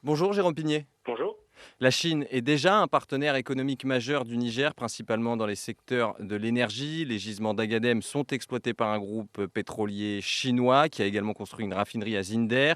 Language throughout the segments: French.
Bonjour Jérôme Pigné. Bonjour. La Chine est déjà un partenaire économique majeur du Niger, principalement dans les secteurs de l'énergie. Les gisements d'Agadem sont exploités par un groupe pétrolier chinois qui a également construit une raffinerie à Zinder.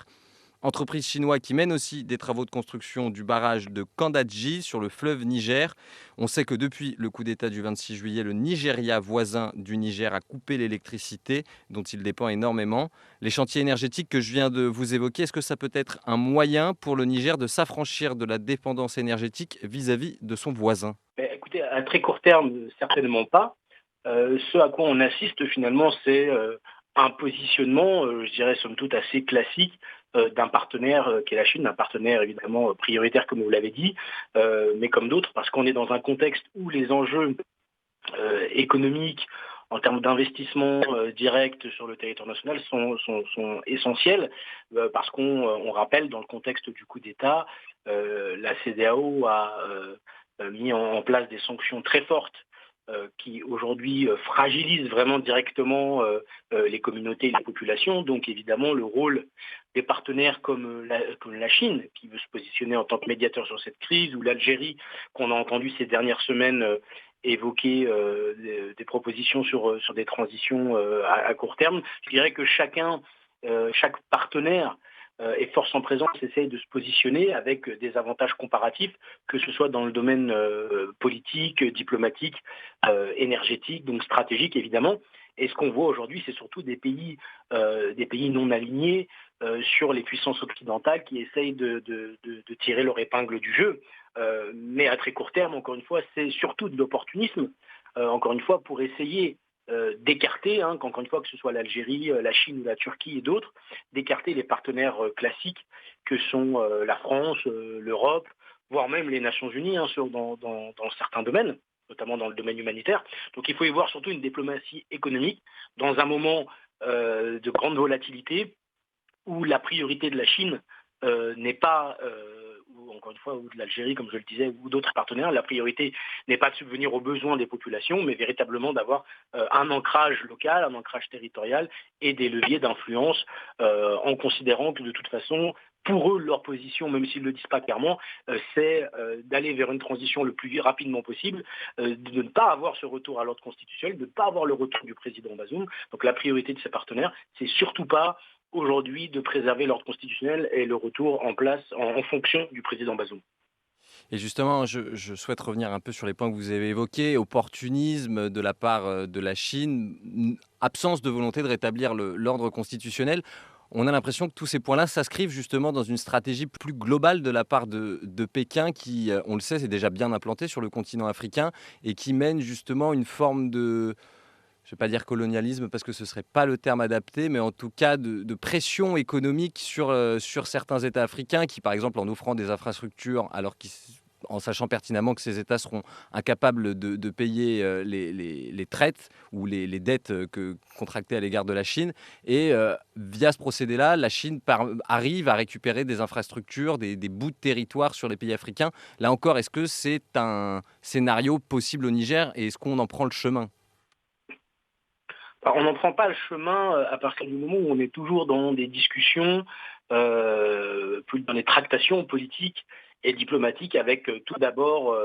Entreprise chinoise qui mène aussi des travaux de construction du barrage de Kandaji sur le fleuve Niger. On sait que depuis le coup d'État du 26 juillet, le Nigeria voisin du Niger a coupé l'électricité dont il dépend énormément. Les chantiers énergétiques que je viens de vous évoquer, est-ce que ça peut être un moyen pour le Niger de s'affranchir de la dépendance énergétique vis-à-vis de son voisin? Écoutez, à très court terme, certainement pas. Ce à quoi on assiste finalement, c'est un positionnement, je dirais somme toute assez classique d'un partenaire qui est la Chine, d'un partenaire évidemment prioritaire comme vous l'avez dit, mais comme d'autres, parce qu'on est dans un contexte où les enjeux économiques en termes d'investissement direct sur le territoire national sont essentiels, parce qu'on rappelle dans le contexte du coup d'État, la CEDEAO a mis en place des sanctions très fortes qui aujourd'hui fragilisent vraiment directement les communautés et les populations. Donc évidemment, le rôle des partenaires comme la Chine, qui veut se positionner en tant que médiateur sur cette crise, ou l'Algérie, qu'on a entendu ces dernières semaines évoquer des propositions sur des transitions à court terme. Je dirais que chaque partenaire et force en présence essaye de se positionner avec des avantages comparatifs, que ce soit dans le domaine politique, diplomatique, énergétique, donc stratégique évidemment. Et ce qu'on voit aujourd'hui, c'est surtout des pays non alignés sur les puissances occidentales qui essayent de tirer leur épingle du jeu. Mais à très court terme, encore une fois, c'est surtout de l'opportunisme, encore une fois, pour essayer d'écarter, encore une fois, que ce soit l'Algérie, la Chine ou la Turquie et d'autres, d'écarter les partenaires classiques que sont la France, l'Europe, voire même les Nations Unies dans certains domaines, notamment dans le domaine humanitaire. Donc il faut y voir surtout une diplomatie économique dans un moment de grande volatilité où la priorité de la Chine n'est pas, ou encore une fois, ou de l'Algérie, comme je le disais, ou d'autres partenaires, la priorité n'est pas de subvenir aux besoins des populations, mais véritablement d'avoir un ancrage local, un ancrage territorial et des leviers d'influence en considérant que de toute façon, pour eux, leur position, même s'ils ne le disent pas clairement, c'est d'aller vers une transition le plus rapidement possible, de ne pas avoir ce retour à l'ordre constitutionnel, de ne pas avoir le retour du président Bazoum. Donc la priorité de ces partenaires, c'est surtout pas aujourd'hui de préserver l'ordre constitutionnel et le retour en place en fonction du président Bazoum. Et justement, je souhaite revenir un peu sur les points que vous avez évoqués. Opportunisme de la part de la Chine, absence de volonté de rétablir l'ordre constitutionnel. On a l'impression que tous ces points-là s'inscrivent justement dans une stratégie plus globale de la part de Pékin qui, on le sait, c'est déjà bien implanté sur le continent africain et qui mène justement une forme de, je ne vais pas dire colonialisme parce que ce ne serait pas le terme adapté, mais en tout cas de pression économique sur certains États africains qui, par exemple, en offrant des infrastructures, en sachant pertinemment que ces États seront incapables de payer les traites ou les dettes contractées à l'égard de la Chine. Et via ce procédé-là, la Chine arrive à récupérer des infrastructures, des bouts de territoire sur les pays africains. Là encore, est-ce que c'est un scénario possible au Niger et est-ce qu'on en prend le chemin? On n'en prend pas le chemin à partir du moment où on est toujours dans des discussions, plus dans des tractations politiques et diplomatiques avec tout d'abord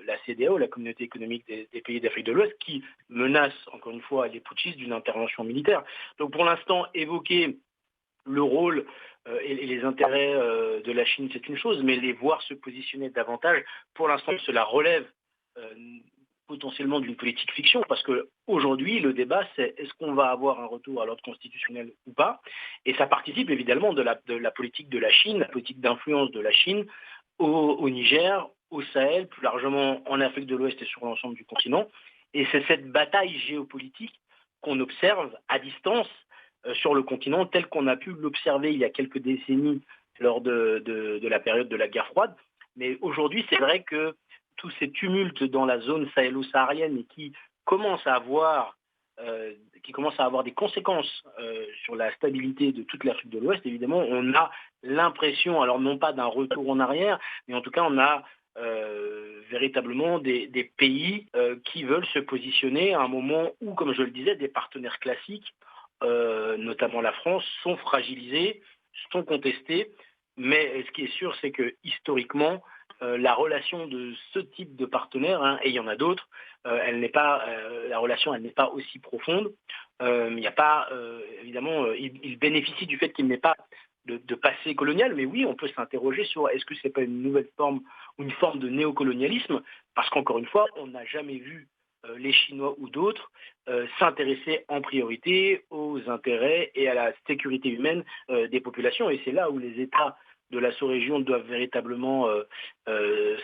la CEDEAO, la communauté économique des pays d'Afrique de l'Ouest, qui menace encore une fois les putschistes d'une intervention militaire. Donc pour l'instant, évoquer le rôle et les intérêts de la Chine, c'est une chose, mais les voir se positionner davantage, pour l'instant, cela relève euh, potentiellement d'une politique fiction, parce que aujourd'hui, le débat, c'est est-ce qu'on va avoir un retour à l'ordre constitutionnel ou pas. Et ça participe évidemment de la politique de la Chine, la politique d'influence de la Chine au Niger, au Sahel, plus largement en Afrique de l'Ouest et sur l'ensemble du continent. Et c'est cette bataille géopolitique qu'on observe à distance sur le continent, tel qu'on a pu l'observer il y a quelques décennies lors de la période de la guerre froide. Mais aujourd'hui, c'est vrai que tous ces tumultes dans la zone sahélo-saharienne et qui commencent à avoir des conséquences sur la stabilité de toute l'Afrique de l'Ouest, évidemment, on a l'impression, alors non pas d'un retour en arrière, mais en tout cas, on a véritablement des pays qui veulent se positionner à un moment où, comme je le disais, des partenaires classiques, notamment la France, sont fragilisés, sont contestés. Mais ce qui est sûr, c'est que historiquement, la relation de ce type de partenaire, hein, et il y en a d'autres, elle n'est pas, la relation, elle n'est pas aussi profonde. Il n'y a pas, évidemment, il bénéficie du fait qu'il n'ait pas de passé colonial, mais oui, on peut s'interroger sur est-ce que c'est pas une nouvelle forme ou une forme de néocolonialisme, parce qu'encore une fois, on n'a jamais vu les Chinois ou d'autres s'intéresser en priorité aux intérêts et à la sécurité humaine des populations. Et c'est là où les États de la sous-région doivent véritablement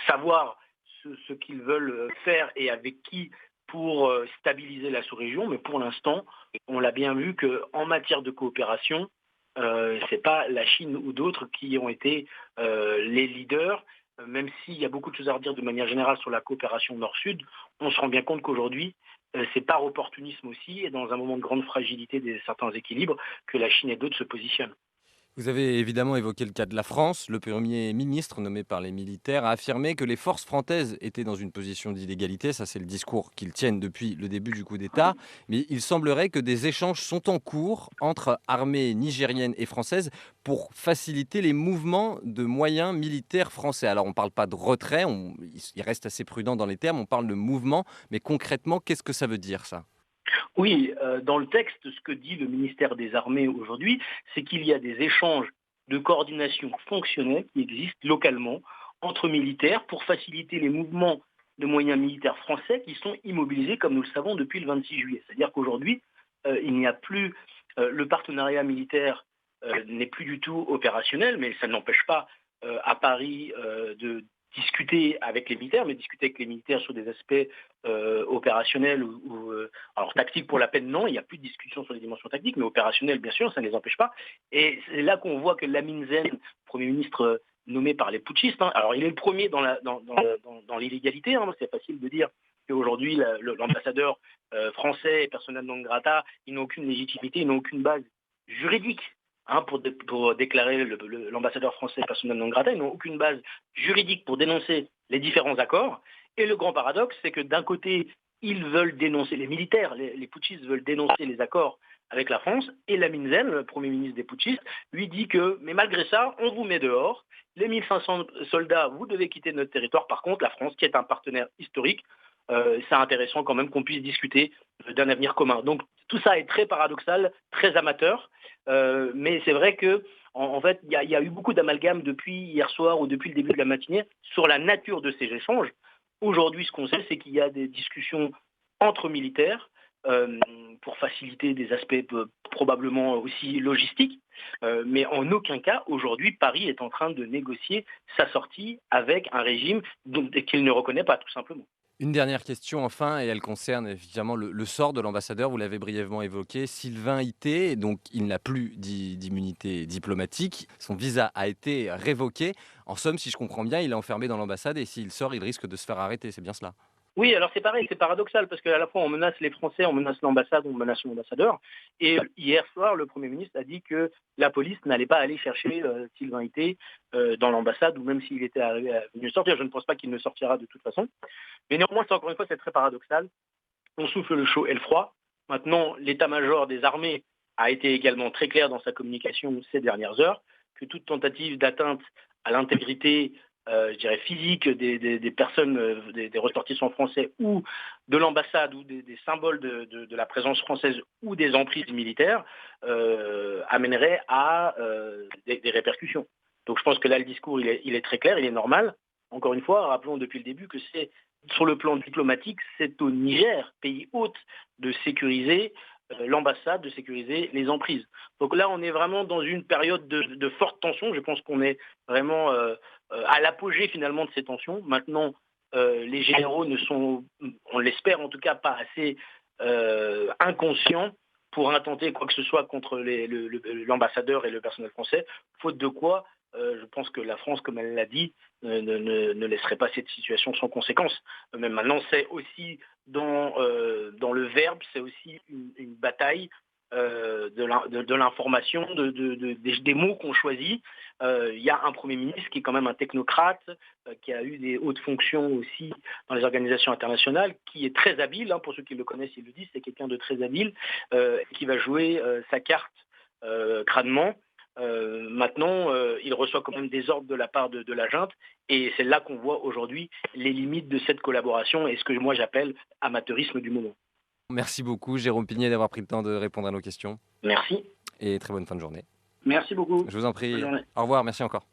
savoir ce qu'ils veulent faire et avec qui pour stabiliser la sous-région. Mais pour l'instant, on l'a bien vu qu'en matière de coopération, c'est pas la Chine ou d'autres qui ont été les leaders. Même s'il y a beaucoup de choses à redire de manière générale sur la coopération Nord-Sud, on se rend bien compte qu'aujourd'hui, c'est par opportunisme aussi et dans un moment de grande fragilité de certains équilibres que la Chine et d'autres se positionnent. Vous avez évidemment évoqué le cas de la France. Le Premier ministre, nommé par les militaires, a affirmé que les forces françaises étaient dans une position d'illégalité. Ça, c'est le discours qu'ils tiennent depuis le début du coup d'État. Mais il semblerait que des échanges sont en cours entre armées nigériennes et françaises pour faciliter les mouvements de moyens militaires français. Alors, on ne parle pas de retrait, il reste assez prudent dans les termes, on parle de mouvement. Mais concrètement, qu'est-ce que ça veut dire, ça? Oui, dans le texte, ce que dit le ministère des Armées aujourd'hui, c'est qu'il y a des échanges de coordination fonctionnels qui existent localement entre militaires pour faciliter les mouvements de moyens militaires français qui sont immobilisés, comme nous le savons, depuis le 26 juillet. C'est-à-dire qu'aujourd'hui, il n'y a plus le partenariat militaire n'est plus du tout opérationnel, mais ça n'empêche pas à Paris de discuter avec les militaires, mais discuter avec les militaires sur des aspects opérationnels alors tactique pour la peine, non, il n'y a plus de discussion sur les dimensions tactiques, mais opérationnelles, bien sûr, ça ne les empêche pas. Et c'est là qu'on voit que Lamine Zen, Premier ministre nommé par les putschistes, hein, alors il est le premier dans l'illégalité, hein, c'est facile de dire qu'aujourd'hui l'ambassadeur français, persona non grata, ils n'ont aucune légitimité, ils n'ont aucune base juridique, hein, pour déclarer l'ambassadeur français persona non grata, ils n'ont aucune base juridique pour dénoncer les différents accords. Et le grand paradoxe, c'est que d'un côté, ils veulent dénoncer, les militaires, les putschistes veulent dénoncer les accords avec la France, et Lamine Zen, le Premier ministre des putschistes, lui dit que, mais malgré ça, on vous met dehors, les 1500 soldats, vous devez quitter notre territoire. Par contre, la France, qui est un partenaire historique, c'est intéressant quand même qu'on puisse discuter d'un avenir commun. Donc tout ça est très paradoxal, très amateur, mais c'est vrai que en fait, il y a eu beaucoup d'amalgames depuis hier soir ou depuis le début de la matinée sur la nature de ces échanges. Aujourd'hui, ce qu'on sait, c'est qu'il y a des discussions entre militaires pour faciliter des aspects probablement aussi logistiques, mais en aucun cas, aujourd'hui, Paris est en train de négocier sa sortie avec un régime qu'il ne reconnaît pas, tout simplement. Une dernière question enfin, et elle concerne évidemment le sort de l'ambassadeur. Vous l'avez brièvement évoqué, Sylvain Ité. Donc, il n'a plus d'immunité diplomatique. Son visa a été révoqué. En somme, si je comprends bien, il est enfermé dans l'ambassade et s'il sort, il risque de se faire arrêter. C'est bien cela? Oui, alors c'est pareil, c'est paradoxal parce qu'à la fois on menace les Français, on menace l'ambassade, on menace l'ambassadeur. Et hier soir, le Premier ministre a dit que la police n'allait pas aller chercher Sylvain Ité dans l'ambassade ou même s'il était arrivé à venir sortir. Je ne pense pas qu'il ne sortira de toute façon. Mais néanmoins, encore une fois, c'est très paradoxal. On souffle le chaud et le froid. Maintenant, l'état-major des armées a été également très clair dans sa communication ces dernières heures que toute tentative d'atteinte à l'intégrité, je dirais, physique des personnes, des ressortissants français ou de l'ambassade ou des symboles de la présence française ou des emprises militaires amènerait à des répercussions. Donc je pense que là, le discours, il est très clair, il est normal. Encore une fois, rappelons depuis le début que c'est sur le plan diplomatique, c'est au Niger, pays hôte, de sécuriser l'ambassade, de sécuriser les emprises. Donc là, on est vraiment dans une période de forte tension. Je pense qu'on est vraiment à l'apogée finalement de ces tensions. Maintenant, les généraux ne sont, on l'espère en tout cas, pas assez inconscients pour intenter quoi que ce soit contre l'ambassadeur et le personnel français, faute de quoi je pense que la France, comme elle l'a dit, ne laisserait pas cette situation sans conséquence. Mais maintenant, c'est aussi dans le verbe, c'est aussi une bataille de l'information, des mots qu'on choisit. Il y a un Premier ministre qui est quand même un technocrate, qui a eu des hautes fonctions aussi dans les organisations internationales, qui est très habile, hein, pour ceux qui le connaissent, ils le disent, c'est quelqu'un de très habile, qui va jouer sa carte crânement. Maintenant, il reçoit quand même des ordres de la part de la junte, et c'est là qu'on voit aujourd'hui les limites de cette collaboration et ce que moi j'appelle amateurisme du moment. Merci beaucoup Jérôme Pignet d'avoir pris le temps de répondre à nos questions Merci. et très bonne fin de journée. Merci beaucoup. Je vous en Bonne prie. journée. Au revoir, merci encore.